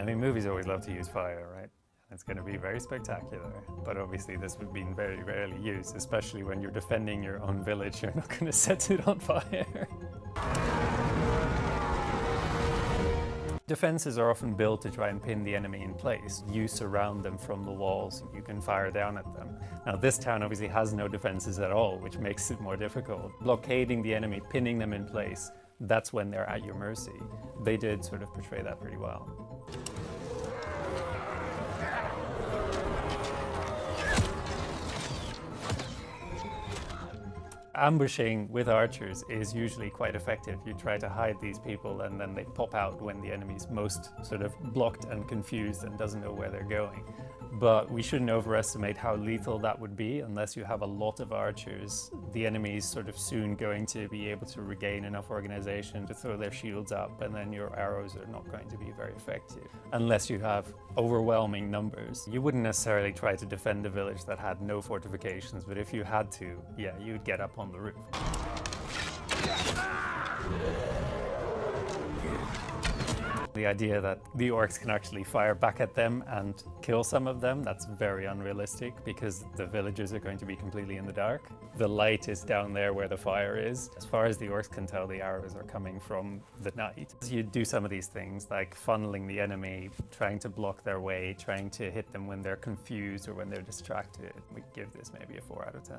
I mean, movies always love to use fire, right? It's going to be very spectacular, but obviously this would be very rarely used, especially when you're defending your own village. You're not going to set it on fire. Defenses are often built to try and pin the enemy in place. You surround them from the walls, you can fire down at them. Now this town obviously has no defenses at all, which makes it more difficult. Blockading the enemy, pinning them in place, that's when they're at your mercy. They did sort of portray that pretty well. Ambushing with archers is usually quite effective. You try to hide these people and then they pop out when the enemy's most sort of blocked and confused and doesn't know where they're going. But we shouldn't overestimate how lethal that would be. Unless you have a lot of archers, the enemy's sort of soon going to be able to regain enough organization to throw their shields up, and then your arrows are not going to be very effective. Unless you have overwhelming numbers. You wouldn't necessarily try to defend a village that had no fortifications, but if you had to, yeah, you'd get up on the roof. The idea that the orcs can actually fire back at them and kill some of them, that's very unrealistic because the villagers are going to be completely in the dark. The light is down there where the fire is. As far as the orcs can tell, the arrows are coming from the night. You do some of these things like funneling the enemy, trying to block their way, trying to hit them when they're confused or when they're distracted. We give this maybe a 4 out of 10.